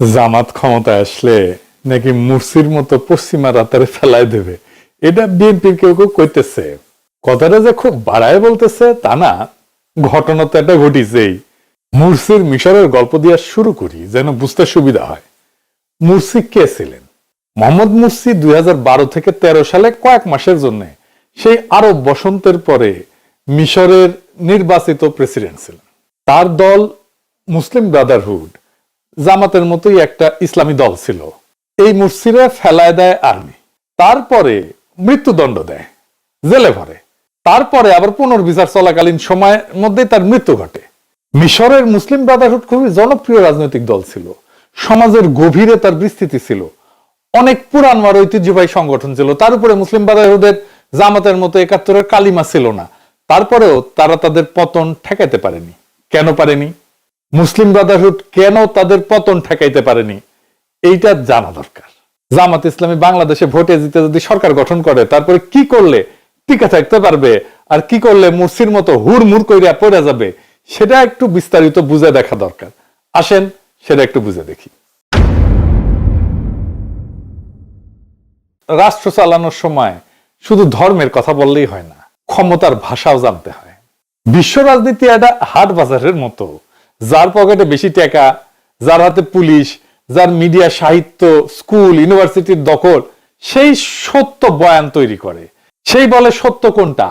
জামাত ক্ষমতায় আসলে নাকি মুরসির মতো পশ্চিমা রাতারে ফেলায় দেবে, এটা বিএনপির কেউ কেউ কইতেছে। কথাটা যে খুব বাড়ায় বলতেছে তা না, ঘটনা তো এটা ঘটিছেই। মুরসির মিশরের গল্প দিয়ে শুরু করি যেন বুঝতে সুবিধা হয়। মুরসি কে ছিলেন? মোহাম্মদ মুরসি 2012 থেকে 13 সালে কয়েক মাসের জন্য সেই আরব বসন্তের পরে মিশরের নির্বাচিত প্রেসিডেন্ট ছিলেন। তার দল মুসলিম ব্রাদারহুড, জামাতের মতোই একটা ইসলামী দল ছিল। এই মুরসিরা ফেলায় দেয় আর্মি, তারপরে মৃত্যুদণ্ড দেয়, জেলে ভরে, তারপরে আবার পুনর্বিচার চলাকালীন সময়ের মধ্যে তার মৃত্যু ঘটে। মিশরের মুসলিম ব্রাদারহুড খুবই জনপ্রিয় রাজনৈতিক দল ছিল, সমাজের গভীরে তার বিস্তৃতি ছিল, অনেক পুরান ঐতিহ্যবাহী সংগঠন ছিল। তার উপরে মুসলিম ব্রাদারহুডের জামাতের মতো 71-এর কালিমা ছিল না। তারপরেও তারা তাদের পতন ঠেকাইতে পারেনি। কেন পারেনি? মুসলিম ব্রাদারহুড কেন তাদের পতন ঠেকাইতে পারেনি, এইটা জানা দরকার। জামাত ইসলামী বাংলাদেশে ভোটে জিতে যদি সরকার গঠন করে, তারপরে কি করলে টিকে থাকতে পারবে আর কি করলে মুরসির মতো হুড়মুড় কইরা পড়ে যাবে, সেটা একটু বিস্তারিত বুঝে দেখা দরকার। আসেন সেটা একটু বুঝে দেখি। রাষ্ট্র চালানোর সময় শুধু ধর্মের কথা বললেই হয় না, ক্ষমতার ভাষাও জানতে হয়। বিশ্ব রাজনীতি একটা হাট বাজারের মতো, যার পকেটে বেশি টাকা, যার হাতে পুলিশ, যার মিডিয়া, সাহিত্য, স্কুল, ইউনিভার্সিটির দখল, সেই সত্য বয়ান তৈরি করে। সেই বলে সত্য কোনটা,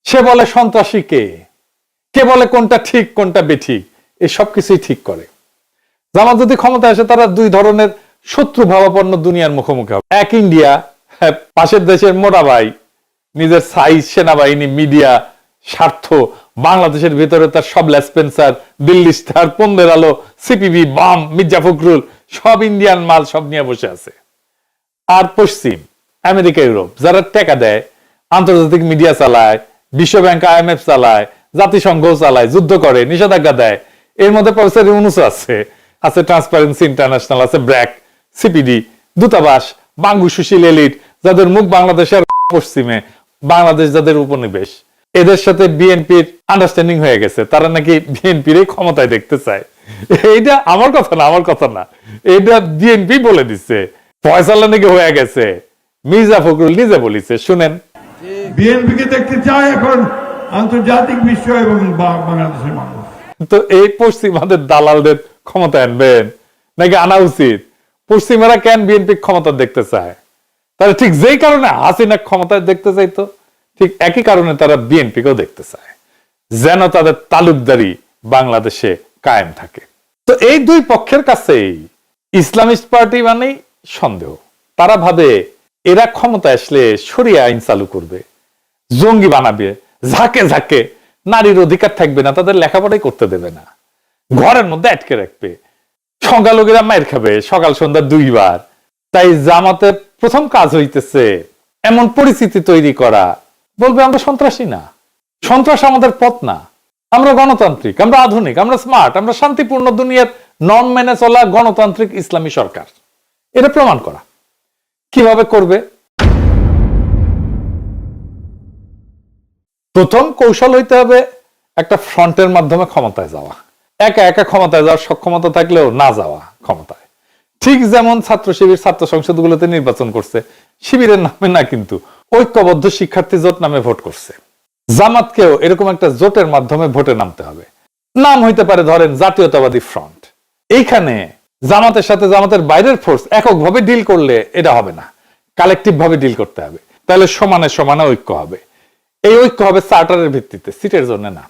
সে বলে সন্ত্রাসী কে, কে বলে কোনটা ঠিক কোনটা বেঠিক, এই সব কিছুই ঠিক করে। জামাত যদি ক্ষমতা আসে, তারা দুই ধরনের শত্রু ভাবাপন্ন দুনিয়ার মুখোমুখি হবে। এক ইন্ডিয়া, পাশের দেশের মোটা ভাই, নিজের সাইজ, সেনাবাহিনী, মিডিয়া, স্বার্থ, বাংলাদেশের ভিতরে তার সব লেসপেন্সার, দিল্লি স্টার, পন্দের আলো, সিপিবি, বাম, মির্জা ফখরুল, সব ইন্ডিয়ান মাল, সব নিয়ে বসে আছে। আর পশ্চিম, আমেরিকা, ইউরোপ, যারা টাকা দেয়, আন্তর্জাতিক মিডিয়া চালায়, বিশ্ব ব্যাংক, IMF চালায়, জাতিসংঘ চালায়, যুদ্ধ করে, নিষেধাজ্ঞা দেয়। এর মধ্যে প্রফেসর ইউনূস আছে, আছে ট্রান্সপারেন্সি ইন্টারন্যাশনাল, আছে ব্র্যাক, সিপিডি, দূতাবাস, বাঙ্গু সুশীল এলিট, যাদের মুখ বাংলাদেশের পশ্চিমে, বাংলাদেশ যাদের উপনিবেশ। এদের সাথে বিএনপির আন্ডারস্ট্যান্ডিং হয়ে গেছে, তারা নাকি বিএনপির ক্ষমতায় দেখতে চায়। এইটা আমার কথা না, এটা বিএনপি বলে দিচ্ছে। ফয়সালা নাকি হয়ে গেছে, মির্জা ফখরুল নিজে বলিছে, শুনেন। বিএনপিকে দেখতে চায় এখন আন্তর্জাতিক বিশ্ব এবং বাংলাদেশের মানুষ। তো এই পশ্চিমাদের দালালদের ক্ষমতা আনবেন নাকি আনা উচিত? পশ্চিমারা কেন বিএনপি ক্ষমতা দেখতে চায়? তারা ঠিক যেই কারণে হাসিনা ক্ষমতায় দেখতে চাইতো, ঠিক একই কারণে তারা বিএনপিকেও দেখতে চায়, যেন তাদের তালুকদারি বাংলাদেশে কায়েম থাকে। তো এই দুই পক্ষের কাছেই ইসলামিস্ট পার্টি মানেই সন্দেহ। তারা ভাবে এরা ক্ষমতায় আসলে শরিয়া আইন চালু করবে, জঙ্গি বানাবে, ঝাঁকে ঝাঁকে নারীর অধিকার থাকবে না, তাদের লেখাপড়াই করতে দেবে না, ঘরের মধ্যে আটকে রাখবে, সংখ্যালঘুরা মায়ের খাবে সকাল সন্ধ্যা 2 বার। তাই জামাতের প্রথম কাজ হইতেছে এমন পরিস্থিতি তৈরি করা, বলবে আমরা সন্ত্রাসী না, সন্ত্রাস আমাদের পথ না, আমরা গণতান্ত্রিক, আমরা আধুনিক, আমরা স্মার্ট, আমরা শান্তিপূর্ণ দুনিয়ার নন মেনে চলা গণতান্ত্রিক ইসলামী সরকার। এটা প্রমাণ করা। কিভাবে করবে? প্রথম কৌশল হইতে হবে একটা ফ্রন্টের মাধ্যমে ক্ষমতায় যাওয়া। একা একা ক্ষমতায় যাওয়ার সক্ষমতা থাকলেও না যাওয়া ক্ষমতায়। ঠিক যেমন ছাত্র শিবির ছাত্র সংসদগুলোতে নির্বাচন করছে, শিবিরের নামে না, কিন্তু ঐক্যবদ্ধ শিক্ষার্থী জোট নামে ভোট করছে। জামাতকেও এরকম একটা জোটের মাধ্যমে ভোটে নামতে হবে। নাম হইতে পারে ধরেন জাতীয়তাবাদী ফ্রন্ট। এইখানে জামাতের সাথে জামাতের বাইরের ফোর্স এককভাবে ডিল করলে এটা হবে না, কালেকটিভ ভাবে ডিল করতে হবে। তাহলে সমানে সমানে ঐক্য হবে। এই ঐক্য হবে চার্টারের ভিত্তিতে, সিটের জন্য না।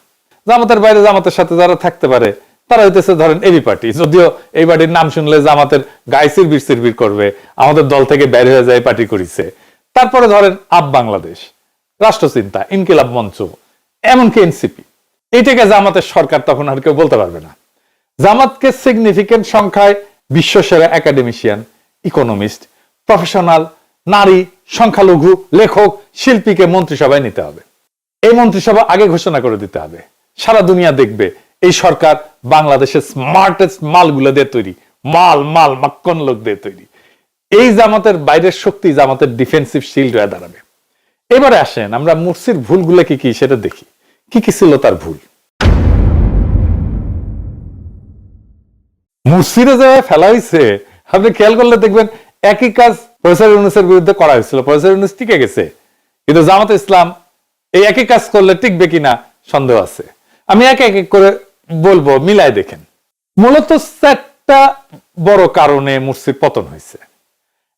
জামাতের বাইরে জামাতের সাথে যারা থাকতে পারে তারা হইতেছে ধরেন এবি পার্টি, যদিও এই পার্টির নাম শুনলে জামাতের গায়ে চিরবির করবে, আমাদের দল থেকে বের হয়ে যায় পার্টি করেছে। তারপরে ধরেন আপ বাংলাদেশ, রাষ্ট্রচিন্তা, ইনকিলাব মঞ্চ, এমনকি এনসিপি। এইটাকে জামাতের সরকার তখন আর কেউ বলতে পারবে না। জামাতকে সিগনিফিকেন্ট সংখ্যায় বিশ্বসেরা একাডেমিশিয়ান, ইকোনমিস্ট, প্রফেশনাল, নারী, সংখ্যালঘু, লেখক, শিল্পীকে মন্ত্রিসভায় নিতে হবে। এই মন্ত্রিসভা আগে ঘোষণা করে দিতে হবে। সারা দুনিয়া দেখবে এই সরকার বাংলাদেশের স্মার্টেস্ট মালগুলো দিয়ে তৈরি, মাক্কন লোক দিয়ে তৈরি। এই জামাতের বাইরের শক্তি জামাতের ডিফেন্সিভ শিল্ড হয়ে দাঁড়াবে। এবারে আসেন আমরা মুরসির ভুলগুলো কি কি সেটা দেখি। কি কি ছিল তার ভুল? মুর্শিদে যেভাবে ফেলা হয়েছে, আপনি খেয়াল করলে দেখবেন একই কাজ প্রফেসর ইউনূসের বিরুদ্ধে করা হয়েছিল। প্রফেসর ইউনূস টিকে গেছে, কিন্তু জামাতে ইসলাম এই একই কাজ করলে টিকবে কিনা সন্দেহ আছে। আমি এক এক করে বলবো, মিলাই দেখেন। মূলত চারটা বড় কারণে মুর্শির পতন হয়েছে।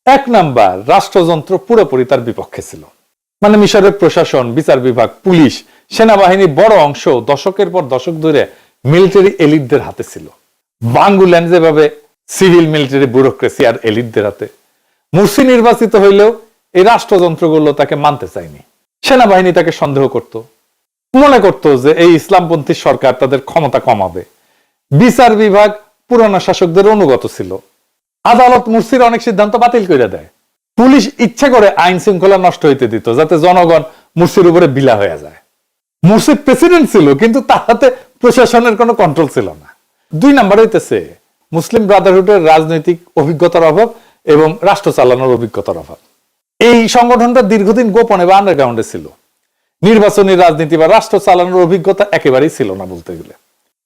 এক নাম্বার, রাষ্ট্রযন্ত্র পুরোপুরি তার বিপক্ষে ছিল। মানে মিশরের প্রশাসন, বিচার বিভাগ, পুলিশ, সেনাবাহিনীর বড় অংশ দশকের পর দশক ধরে মিলিটারি এলিটদের হাতে ছিল। বাঙ্গুল্যান্ড যেভাবে সিভিল মিলিটারি ব্যুরোক্রেসি আর এলিটদের হাতে, মুর্সি নির্বাচিত হইলেও এই রাষ্ট্রযন্ত্রগুলো তাকে মানতে চায়নি। সেনাবাহিনী তাকে সন্দেহ করত, মনে করত যে এই ইসলামপন্থী সরকার তাদের ক্ষমতা কমাবে। বিচার বিভাগ পুরানা শাসকদের অনুগত ছিল। আদালত মুর্সির অনেক সিদ্ধান্ত বাতিল করে দেয়। পুলিশ ইচ্ছা করে আইন শৃঙ্খলা নষ্ট হইতে দিত, যাতে জনগণ মুর্সির উপরে বিলা হয়ে যায়। মুর্সি প্রেসিডেন্ট ছিল, কিন্তু তার হাতে প্রশাসনের কোনো কন্ট্রোল ছিল না। দুই নাম্বার হইতেছে মুসলিম ব্রাদারহুডের রাজনৈতিক অভিজ্ঞতার অভাব এবং রাষ্ট্র চালানোর অভিজ্ঞতার অভাব। এই সংগঠনটা দীর্ঘদিন গোপনে বা আন্ডারগ্রাউন্ডে ছিল। নির্বাচনী রাজনীতি বা রাষ্ট্র চালানোর অভিজ্ঞতা একেবারেই ছিল না বলতে গেলে।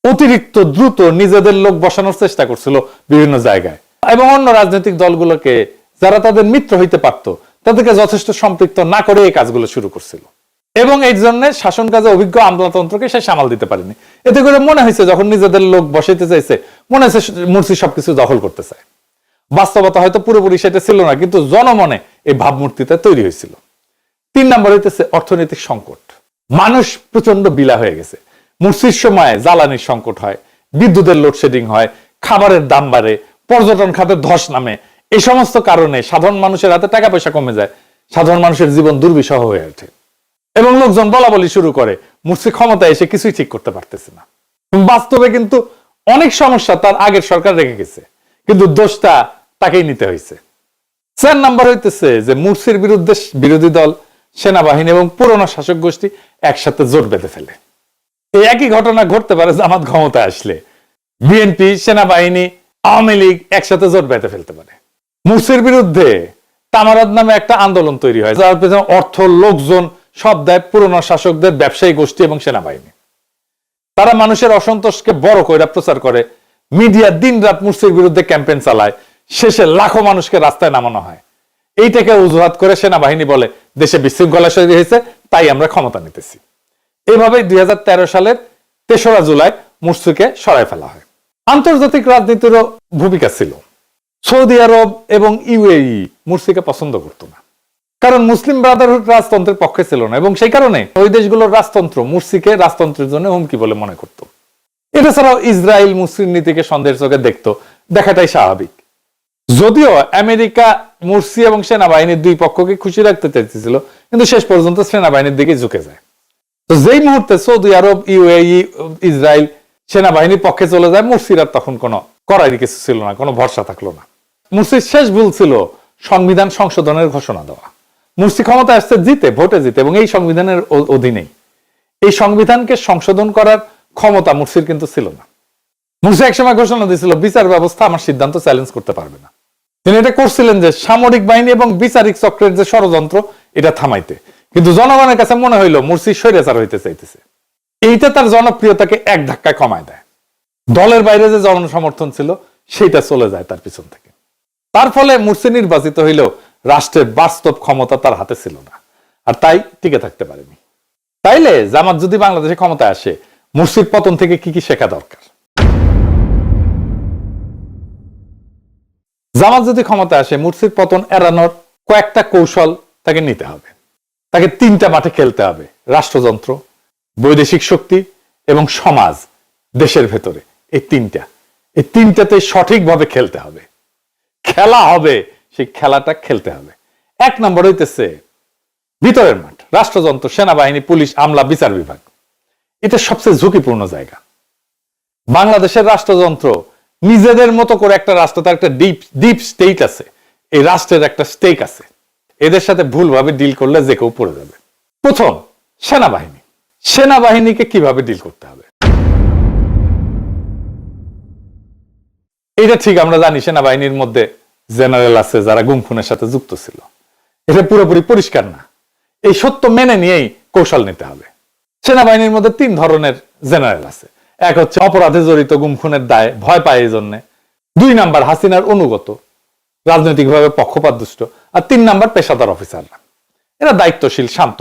অতিরিক্ত দ্রুত নিজেদের লোক বসানোর চেষ্টা করছিল বিভিন্ন জায়গায়, এবং অন্য রাজনৈতিক দলগুলোকে, যারা তাদের মিত্র হইতে পারত, তাদেরকে যথেষ্ট সম্পৃক্ত না করে এই কাজগুলো শুরু করছিল। এবং এই জন্য শাসন কাজে অভিজ্ঞ আমলাতন্ত্রকে সে সামাল দিতে পারেনি। এতে করে মনে হয়েছে যখন নিজেদের লোক বসাইতে চাইছে, মনে হয়েছে মুর্সি সবকিছু দখল করতে চায়। বাস্তবতা হয়তো পুরোপুরি সেটা ছিল না, কিন্তু জনমনে এই ভাবমূর্তিটা তৈরি হয়েছিল। তিন নম্বর হইতেছে অর্থনৈতিক সংকট। মানুষ প্রচন্ড বিলা হয়ে গেছে। মুর্সির সময় জ্বালানির সংকট হয়, বিদ্যুতের লোডশেডিং হয়, খাবারের দাম বাড়ে, পর্যটন খাতে ধস নামে। এই সমস্ত কারণে সাধারণ মানুষের হাতে টাকা পয়সা কমে যায়, সাধারণ মানুষের জীবন দুর্বিষহ হয়ে ওঠে, এবং লোকজন বলা বলি শুরু করে মুর্সি ক্ষমতায় এসে কিছুই ঠিক করতে পারতেছে না। বাস্তবে কিন্তু অনেক সমস্যা তার আগের সরকার রেখে গেছে, কিন্তু দোষটা তাকেই নিতে হয়েছে। 4 নাম্বার হইতেছে যে মুর্সির বিরুদ্ধে বিরোধী দল, সেনাবাহিনী এবং পুরনো শাসক গোষ্ঠী একসাথে জোট বেঁধে ফেলে। এই একই ঘটনা ঘটতে পারে জামাত ক্ষমতায় আসলে। বিএনপি, সেনাবাহিনী, আওয়ামী লীগ একসাথে জোট বেঁধে ফেলতে পারে। মুর্সির বিরুদ্ধে তামারাদ নামে একটা আন্দোলন তৈরি হয়, যার পেছনে অর্থ, লোকজন সব দেয় পুরনো শাসকদের ব্যবসায়ী গোষ্ঠী এবং সেনাবাহিনী। তারা মানুষের অসন্তোষকে বড় করে প্রচার করে, মিডিয়া দিন রাত মুর্সির বিরুদ্ধে ক্যাম্পেইন চালায়। শেষে লাখো মানুষকে রাস্তায় নামানো হয়। এইটাকে অজুহাত করে সেনাবাহিনী বলে দেশে বিশৃঙ্খলা তৈরি হয়েছে, তাই আমরা ক্ষমতা নিতেছি। এভাবে 2013 সালের 3রা জুলাই মুর্সিকে সরায় ফেলা হয়। আন্তর্জাতিক রাজনীতিরও ভূমিকা ছিল। সৌদি আরব এবং ইউএই মুর্সিকে পছন্দ করতো না, কারণ মুসলিম ব্রাদারহুড রাজতন্ত্রের পক্ষে ছিল না, এবং সেই কারণে ওই দেশগুলোর রাজতন্ত্র মুর্সিকে রাজতন্ত্রের জন্য হুমকি বলে মনে করত। এটা ছাড়াও ইসরায়েল মুসলিম নীতিকে সন্দেহের চোখে দেখতো, দেখাটাই স্বাভাবিক। যদিও আমেরিকা মুর্সি এবং সেনাবাহিনীর দুই পক্ষকে খুশি রাখতে চাইছিল, কিন্তু শেষ পর্যন্ত সেনাবাহিনীর দিকে ঝুঁকে যায়। তো যেই মুহূর্তে সৌদি আরব, ইউএই, ইসরায়েল সেনাবাহিনীর পক্ষে চলে যায়, মুর্সির আর তখন কোনো করার কিছু ছিল না, কোনো ভরসা থাকলো না। মুর্সির শেষ ভুল ছিল সংবিধান সংশোধনের ঘোষণা দেওয়া। মুর্সি ক্ষমতা আসছে জিতে, ভোটে জিতে, এবং এই সংবিধানের অধীনেই। এই সংবিধানকে সংশোধন করার ক্ষমতা মুর্সির কিন্তু ছিল না। মুর্সি একসময় ঘোষণা দিয়েছিল, বিচার ব্যবস্থা আমার সিদ্ধান্ত চ্যালেঞ্জ করতে পারবে না। তিনি এটা করছিলেন যে সামরিক বাহিনী এবং বিচারিক চক্রের যে ষড়যন্ত্র, এটা থামাইতে। কিন্তু জনগণের কাছে মনে হইল মুর্সি স্বৈরাচার হইতে চাইতেছে। এইটা তার জনপ্রিয়তাকে এক ধাক্কায় কমায় দেয়। দলের বাইরে যে জনসমর্থন ছিল, সেইটা চলে যায় তার পিছন থেকে। তার ফলে মুর্সি নির্বাচিত হইলেও রাষ্ট্রের বাস্তব ক্ষমতা তার হাতে ছিল না, আর তাই টিকে থাকতে পারেনি। তাইলে জামাত যদি বাংলাদেশে ক্ষমতায় আসে, মুর্সির পতন থেকে কি কি শেখা দরকার? জামাত যদি ক্ষমতায় আসে, মুর্সির পতন এড়ানোর কয়েকটা কৌশল তাকে নিতে হবে। তাকে 3টা মাঠে খেলতে হবে: রাষ্ট্রযন্ত্র, বৈদেশিক শক্তি এবং সমাজ, দেশের ভেতরে। এই 3টাতে সঠিকভাবে খেলতে হবে। খেলা হবে, সেই খেলাটা খেলতে হবে। 1 নম্বর হইতেছে ভিতরের মাঠ, রাষ্ট্রযন্ত্র, সেনাবাহিনী, পুলিশ, আমলা, বিচার বিভাগ। এটা সবচেয়ে ঝুঁকিপূর্ণ জায়গা। বাংলাদেশের রাষ্ট্রযন্ত্র নিজেদের মতো করে একটা রাষ্ট্র, তার একটা ডিপ স্টেট আছে। এই রাষ্ট্রের একটা স্টেক আছে। এদের সাথে ভুলভাবে ডিল করলে যে কেউ পড়ে যাবে। প্রথম, সেনাবাহিনী। সেনাবাহিনীকে কিভাবে ডিল করতে হবে এটা ঠিক আমরা জানি। সেনাবাহিনীর মধ্যে জেনারেল আছে যারা গুম খুনের সাথে যুক্ত ছিল। এটা পুরোপুরি পরিষ্কার না। এই সত্য মেনে নিয়েই কৌশল নিতে হবে। সেনাবাহিনীর মধ্যে 3 ধরনের জেনারেল আছে। এক হচ্ছে অপরাধে জড়িত, গুম খুনের দায়ে ভয় পায়, এই জন্য 2 নাম্বার হাসিনার অনুগত, রাজনৈতিকভাবে পক্ষপাতদুষ্ট। আর 3 নাম্বার পেশাদার অফিসাররা, এরা দায়িত্বশীল, শান্ত।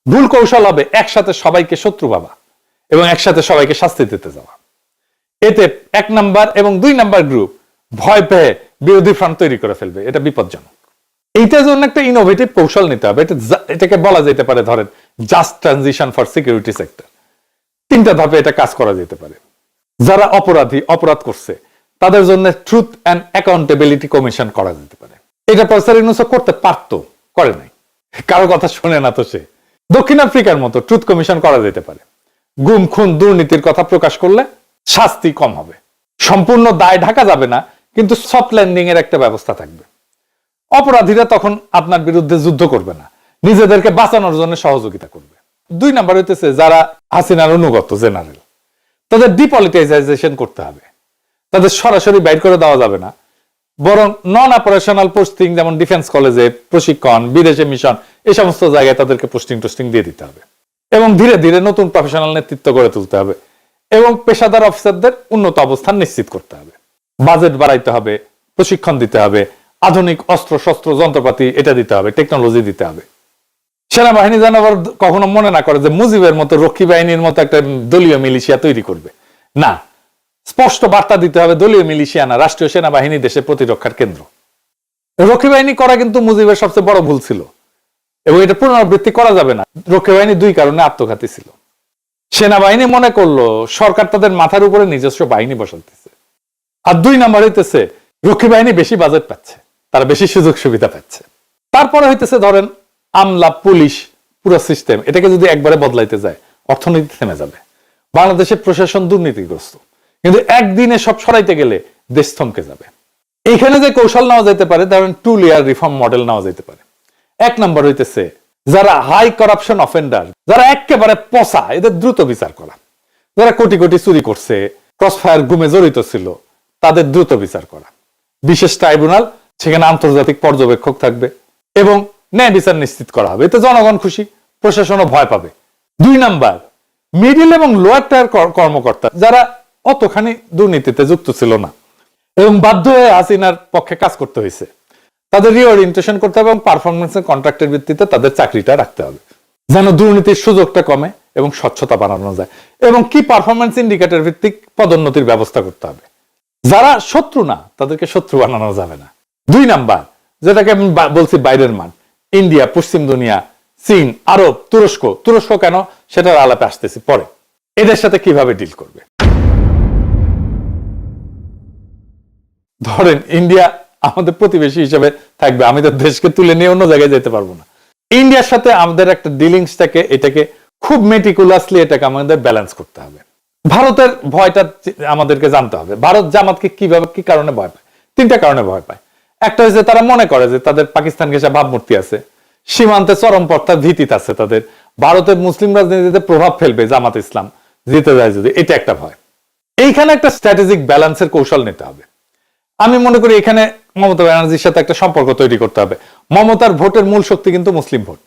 ভুল কৌশল হবে একসাথে সবাইকে শত্রু ভাবা এবং একসাথে সবাইকে শাস্তি দিতে যাওয়া। এতে 1 নাম্বার এবং 2 নাম্বার গ্রুপ ভয় পেয়ে বিরোধী ফ্রন্ট তৈরি করে ফেলবে, এটা বিপজ্জনক। এইটার জন্য একটা ইনোভেটিভ কৌশল নিতে হবে। এটাকে বলা যেতে পারে ধরেন just transition for security sector. 3টা ধাপে এটা কাজ করা যেতে পারে। যারা অপরাধ করছে তাদের জন্য ট্রুথ অ্যান্ড অ্যাকাউন্টেবিলিটি কমিশন করা যেতে পারে। এটা প্রফেসর ইউনূস করতে পারতো, করে নাই, কারো কথা শুনে না তো সে। দক্ষিণ আফ্রিকার মতো ট্রুথ কমিশন করা যেতে পারে। গুম খুন দুর্নীতির কথা প্রকাশ করলে শাস্তি কম হবে, সম্পূর্ণ দায় ঢাকা যাবে না, কিন্তু সফট ল্যান্ডিং এর একটা ব্যবস্থা থাকবে। অপরাধীরা তখন আপনার বিরুদ্ধে যুদ্ধ করবে না, নিজেদেরকে বাঁচানোর জন্য সহযোগিতা করবে। 2 নাম্বার হইতেছে যারা হাসিনার অনুগত জেনারেল, তাদের ডিপলিটিসাইজেশন করতে হবে। তাদের সরাসরি বাইর করে দেওয়া যাবে না, বরং নন অপারেশনাল পোস্টিং, যেমন ডিফেন্স কলেজে প্রশিক্ষণ, বিদেশে মিশন, এই সমস্ত জায়গায় তাদেরকে পোস্টিং দিয়ে দিতে হবে। এবং ধীরে ধীরে নতুন প্রফেশনাল নেতৃত্ব গড়ে তুলতে হবে এবং পেশাদার অফিসারদের উন্নত অবস্থান নিশ্চিত করতে হবে। বাজেট বাড়াইতে হবে, প্রশিক্ষণ দিতে হবে, আধুনিক অস্ত্র শস্ত্র যন্ত্রপাতি এটা দিতে হবে, টেকনোলজি দিতে হবে। সেনাবাহিনী যেন আবার কখনো মনে না করে যে মুজিবের মতো রক্ষী বাহিনীর মতো একটা দলীয় মিলিশিয়া তৈরি করবে, না, স্পষ্ট বার্তা দিতে হবে দলীয় মিলিশিয়া না, রাষ্ট্রীয় সেনাবাহিনী দেশের প্রতিরক্ষার কেন্দ্র। রক্ষী বাহিনী করা কিন্তু মুজিবের সবচেয়ে বড় ভুল ছিল এবং এটা পুনরাবৃত্তি করা যাবে না। রক্ষী বাহিনী 2 কারণে আত্মঘাতী ছিল। সেনাবাহিনী মনে করলো সরকার তাদের মাথার উপরে নিজস্ব বাহিনী বসাতেছে, আর 2 নাম্বার হইতেছে রক্ষী বাহিনী বেশি বাজেট পাচ্ছে, তারা বেশি সুযোগ সুবিধা পাচ্ছে। তারপরে হইতেছে ধরেন আমলা, পুলিশ, পুরো সিস্টেম, এটাকে যদি একবারে বদলাইতে যায় অর্থনীতি থেমে যাবে। বাংলাদেশের প্রশাসন দুর্নীতিগ্রস্ত, কিন্তু একদিনে সব সরাইতে গেলে দেশ থমকে যাবে। এইখানে যে কৌশল নেওয়া যেতে পারে, ধরেন 2 লেয়ার রিফর্ম মডেল নেওয়া যেতে পারে। 1 নম্বর হইতেছে যারা হাই করাপশন অফেন্ডার, যারা একেবারে পচা, এদের দ্রুত বিচার করা। যারা কোটি কোটি চুরি করছে, ক্রসফায়ার গুমে জড়িত ছিল, তাদের দ্রুত বিচার করা। বিশেষ ট্রাইব্যুনাল, সেখানে আন্তর্জাতিক পর্যবেক্ষক থাকবে এবং ন্যায় বিচার নিশ্চিত করা হবে। এতে জনগণ খুশি, প্রশাসনও ভয় পাবে। 2 নাম্বার মিডিল এবং লোয়ার টায়ার কর্মকর্তা, যারা অতখানি দুর্নীতিতে যুক্ত ছিল না এবং বাধ্য হয়ে হাসিনার পক্ষে কাজ করতে হয়েছে, তাদের রিওরিয়েন্টেশন করতে হবে এবং পারফরমেন্সের কন্ট্রাক্টের ভিত্তিতে তাদের চাকরিটা রাখতে হবে, যেন দুর্নীতির সুযোগটা কমে এবং স্বচ্ছতা বাড়ানো যায়। এবং কি পারফরমেন্স ইন্ডিকেটর ভিত্তিক পদোন্নতির ব্যবস্থা করতে হবে। যারা শত্রু না তাদেরকে শত্রু বানানো যাবে না। 2 নাম্বার, যেটাকে আমি বলছি বাইরের মান, ইন্ডিয়া, পশ্চিম দুনিয়া, চীন, আরব, তুরস্ক কেন সেটার আলাপে আসতেছি পরে। এদের সাথে কিভাবে ডিল করবে? ধরেন ইন্ডিয়া আমাদের প্রতিবেশী হিসেবে থাকবে, আমি তো দেশকে তুলে নিয়ে অন্য জায়গায় যেতে পারবো না। ইন্ডিয়ার সাথে আমাদের একটা ডিলিংসটাকে, এটাকে খুব মেটিকুলাসলি এটাকে আমাদের ব্যালেন্স করতে হবে। ভারতের ভয়টা আমাদেরকে জানতে হবে। ভারত জামাতকে কিভাবে, কি কারণে ভয় পায়? 3টা কারণে ভয় পায়। একটা হচ্ছে তারা মনে করে যে তাদের পাকিস্তান ঘেঁষা ভাবমূর্তি আছে, সীমান্তে চরমপন্থার ভীতিতে আছে তাদের, ভারতের মুসলিম রাজনীতিতে প্রভাব ফেলবে জামাত ইসলাম জিতে যায় যদি, এটা একটা ভয়। এইখানে একটা স্ট্র্যাটেজিক ব্যালেন্সের কৌশল নিতে হবে। আমি মনে করি এখানে মমতা ব্যানার্জির সাথে একটা সম্পর্ক তৈরি করতে হবে। মমতার ভোটের মূল শক্তি কিন্তু মুসলিম ভোট।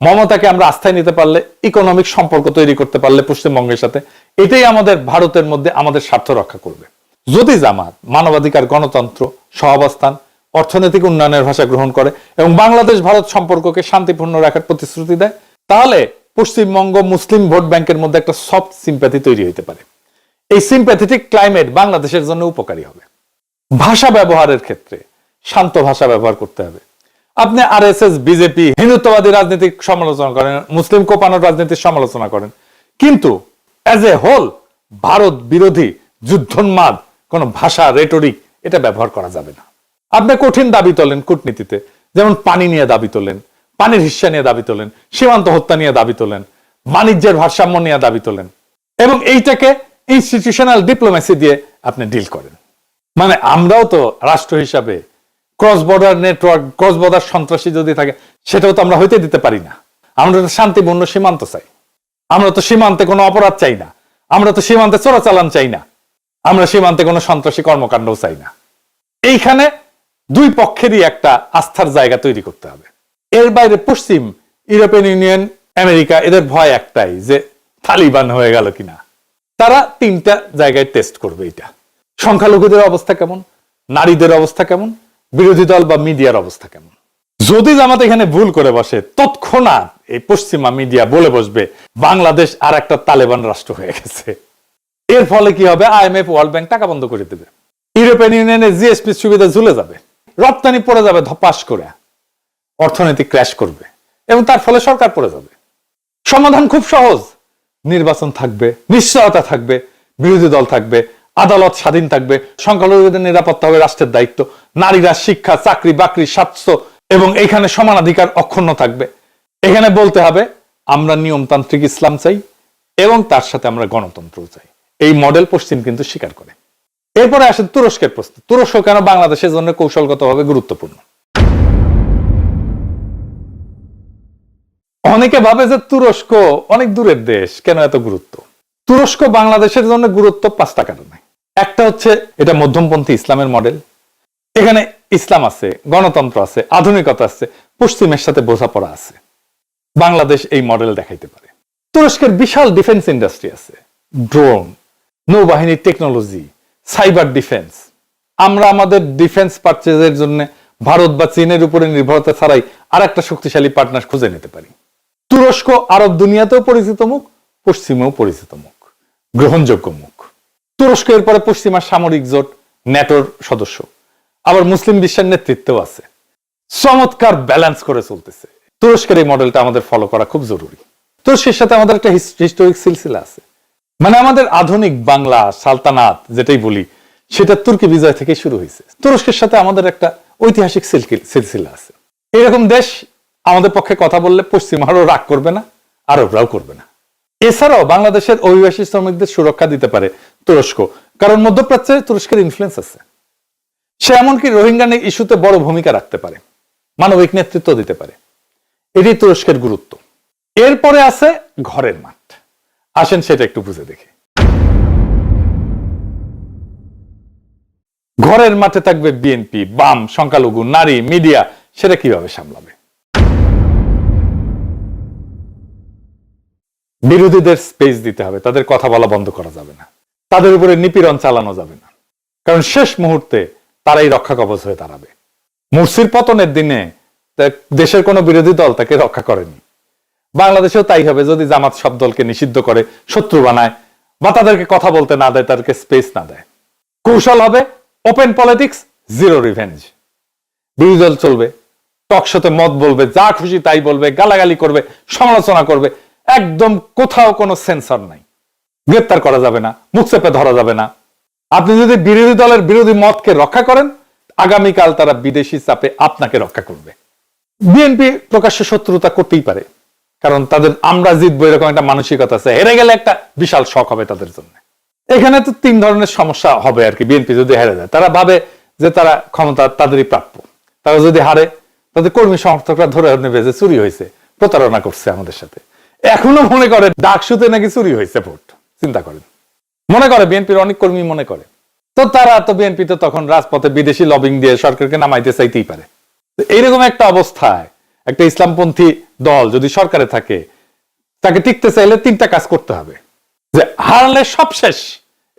মমতাকে আমরা আস্থায় নিতে পারলে, ইকোনমিক সম্পর্ক তৈরি করতে পারলে পশ্চিমবঙ্গের সাথে, এটাই আমাদের ভারতের মধ্যে আমাদের স্বার্থ রক্ষা করবে। যদি জামাত মানবাধিকার, গণতন্ত্র, সহাবস্থান, অর্থনৈতিক উন্নয়নের ভাষা গ্রহণ করে এবং বাংলাদেশ ভারত সম্পর্ককে শান্তিপূর্ণ রাখার প্রতিশ্রুতি দেয়, তাহলে পশ্চিমবঙ্গ মুসলিম ভোট ব্যাংকের মধ্যে একটা সফট সিম্প্যাথি তৈরি হতে পারে। এই সিম্প্যাথেটিক ক্লাইমেট বাংলাদেশের জন্য উপকারী হবে। ভাষা ব্যবহারের ক্ষেত্রে শান্ত ভাষা ব্যবহার করতে হবে। আপনি আরএসএস, বিজেপি, হিন্দুত্ববাদী রাজনীতির সমালোচনা করেন, মুসলিম কোপানোর রাজনীতির সমালোচনা করেন, কিন্তু অ্যাজ এ হোল ভারত বিরোধী যুদ্ধোন্মাদ কোন ভাষা, রেটরিক এটা ব্যবহার করা যাবে না। আপনি কঠিন দাবি তোলেন কূটনীতিতে, যেমন পানি নিয়ে দাবি তোলেন, পানির হিস্সা নিয়ে দাবি তোলেন, সীমান্ত হত্যা নিয়ে দাবি তোলেন, বাণিজ্যের ভারসাম্য নিয়ে দাবি তোলেন এবং এইটাকে ইনস্টিটিউশনাল ডিপ্লোমেসি দিয়ে আপনি ডিল করেন। মানে আমরাও তো রাষ্ট্র হিসাবে cross border network, cross border সন্ত্রাসী যদি থাকে সেটাও তো আমরা হইতে দিতে পারি না। আমরা তো শান্তিপূর্ণ সীমান্ত চাই, আমরা তো সীমান্তে কোনো অপরাধ চাই না, আমরা তো সীমান্তে চোরাচালান চাই না, আমরা সীমান্তে কোনো সন্ত্রাসী কর্মকাণ্ডও চাই না। এইখানে 2 পক্ষেরই একটা আস্থার জায়গা তৈরি করতে হবে। এর বাইরে পশ্চিম, ইউরোপিয়ান ইউনিয়ন, আমেরিকা, এদের ভয় একটাই যে তালিবান হয়ে গেল কিনা। তারা 3টা জায়গায় টেস্ট করবে। এটা সংখ্যালঘুদের অবস্থা কেমন, নারীদের অবস্থা কেমন, বিরোধী দল বা মিডিয়ার অবস্থা কেমন। যদি জামাত এখানে ভুল করে বসে, তৎক্ষণাৎ এই পশ্চিমা মিডিয়া বলে বসবে বাংলাদেশ আর একটা তালেবান রাষ্ট্র হয়ে গেছে। এর ফলে কি হবে, IMF ওয়ার্ল্ড ব্যাংক টাকা বন্ধ করে দেবে, ইউরোপিয়ান ইউনিয়নের জিএসপি সুবিধা ঝুলে যাবে, রপ্তানি পড়ে যাবে ধপাস করে, অর্থনীতি ক্র্যাশ করবে এবং তার ফলে সরকার পড়ে যাবে। সমাধান খুব সহজ, নির্বাচন থাকবে, নিশ্চয়তা থাকবে, বিরোধী দল থাকবে, আদালত স্বাধীন থাকবে, সংখ্যালঘুদের নিরাপত্তা হবে রাষ্ট্রের দায়িত্ব, নারীরা শিক্ষা, চাকরি বাকরি, স্বাস্থ্য এবং এখানে সমানাধিকার অক্ষুণ্ণ থাকবে। এখানে বলতে হবে আমরা নিয়মতান্ত্রিক ইসলাম চাই এবং তার সাথে আমরা গণতন্ত্র চাই। এই মডেল পশ্চিম কিন্তু স্বীকার করে। এরপরে আসে তুরস্কের প্রশ্ন। তুরস্ক কেন বাংলাদেশের জন্য কৌশলগতভাবে গুরুত্বপূর্ণ? অনেকে ভাবে যে তুরস্ক অনেক দূরের দেশ, কেন এত গুরুত্ব? তুরস্ক বাংলাদেশের জন্য গুরুত্ব 5টা কারণে। একটা হচ্ছে এটা মধ্যমপন্থী ইসলামের মডেল, এখানে ইসলাম আছে, গণতন্ত্র আছে, আধুনিকতা আছে, পশ্চিমের সাথে বোঝাপড়া আছে। বাংলাদেশ এই মডেল দেখাইতে পারে। তুরস্কের বিশাল ডিফেন্স ইন্ডাস্ট্রি আছে, ড্রোন, নৌবাহিনীর টেকনোলজি, সাইবার ডিফেন্স। আমরা আমাদের ডিফেন্স পারচেজের জন্য ভারত বা চীনের উপরে নির্ভরতা ছাড়াই আর একটা শক্তিশালী পার্টনার খুঁজে নিতে পারি। তুরস্ক আরব দুনিয়াতেও পরিচিত মুখ, পশ্চিমেও পরিচিত মুখ, গ্রহণযোগ্য মুখ। তুরস্ক এরপরে পশ্চিমা সামরিক জোট ন্যাটোর সদস্য, আবার মুসলিম বিশ্বের নেতৃত্বেও আছে। চমৎকার ব্যালেন্স করে চলতেছে। তুরস্কের এই মডেলটা আমাদের ফলো করা খুব জরুরি। তুরস্কের সাথে আমাদের একটা হিস্টোরিক সিলসিলা আছে, মানে আমাদের আধুনিক বাংলা সালতানাত যেটাই বলি সেটা তুর্কি বিজয় থেকে শুরু হয়েছে। তুরস্কের সাথে আমাদের একটা ঐতিহাসিক সিলসিলা আছে। এরকম দেশ আমাদের পক্ষে কথা বললে পশ্চিমারও রাগ করবে না, আরবরাও করবে না। এছাড়াও বাংলাদেশের অভিবাসী শ্রমিকদের সুরক্ষা দিতে পারে তুরস্ক, কারণ মধ্যপ্রাচ্যে তুরস্কের ইনফ্লুয়েন্স আছে। সে এমনকি রোহিঙ্গা ইস্যুতে বড় ভূমিকা রাখতে পারে, মানবিক নেতৃত্ব দিতে পারে। এটি তুরস্কের গুরুত্ব। এরপরে আছে ঘরের মাঠ। আসেন সেটা একটু বুঝে দেখি। ঘরের মাঠে থাকবে বিএনপি, বাম, সংখ্যালঘু, নারী, মিডিয়া। সেটা কিভাবে সামলাবে? বিরোধীদের স্পেস দিতে হবে, তাদের কথা বলা বন্ধ করা যাবে না, তাদের উপরে নিপীড়ন চালানো যাবে না, কারণ শেষ মুহূর্তে তারাই রক্ষা কবচ হয়ে দাঁড়াবে। মুরসির পতনের দিনে দেশের কোনো বিরোধী দল তাকে রক্ষা করেনি। বাংলাদেশেও তাই হবে যদি জামাত সব দলকে নিষিদ্ধ করে, শত্রু বানায়, বা তাদেরকে কথা বলতে না দেয়, তাদেরকে স্পেস না দেয়। কৌশল হবে ওপেন পলিটিক্স, জিরো রিভেঞ্জ। বিরোধী দল চলবে, টকশোতে মত বলবে, যা খুশি তাই বলবে, গালাগালি করবে, সমালোচনা করবে, একদম কোথাও কোনো সেন্সর নাই। গ্রেপ্তার করা যাবে না, মুখ চেপে ধরা যাবে না। আপনি যদি বিরোধী দলের বিরোধী মতকে রক্ষা করেন, আগামীকাল তারা বিদেশি চাপে আপনাকে রক্ষা করবে। বিএনপি প্রকাশ্য শত্রুতা করতেই পারে, কারণ তাদের আমরা জিতবো এরকম একটা মানসিকতা আছে। হেরে গেলে একটা বিশাল শক হবে তাদের জন্য। এখানে তো 3 ধরনের সমস্যা হবে আর কি। বিএনপি যদি হেরে যায়, তারা ভাবে যে তারা ক্ষমতা তাদেরই প্রাপ্য। তারা যদি হারে, তাদের কর্মী সমর্থকরা ধরে নেবে যে চুরি হয়েছে, প্রতারণা করছে আমাদের সাথে। এখনো মনে করে ডাকসুতে নাকি চুরি হয়েছে ভোট। চিন্তা করেন, মনে করে বিএনপির অনেক কর্মী মনে করে। তো তারা তো বিএনপি তো তখন রাজপথে বিদেশি লবিং দিয়ে সরকারকে নামাইতে চাইতেই পারে। এইরকম একটা অবস্থায় একটা ইসলামপন্থী দল যদি সরকারে থাকে, তাকে টিকতে চাইলে 3টা কাজ করতে হবে। যে হারলে সব শেষ,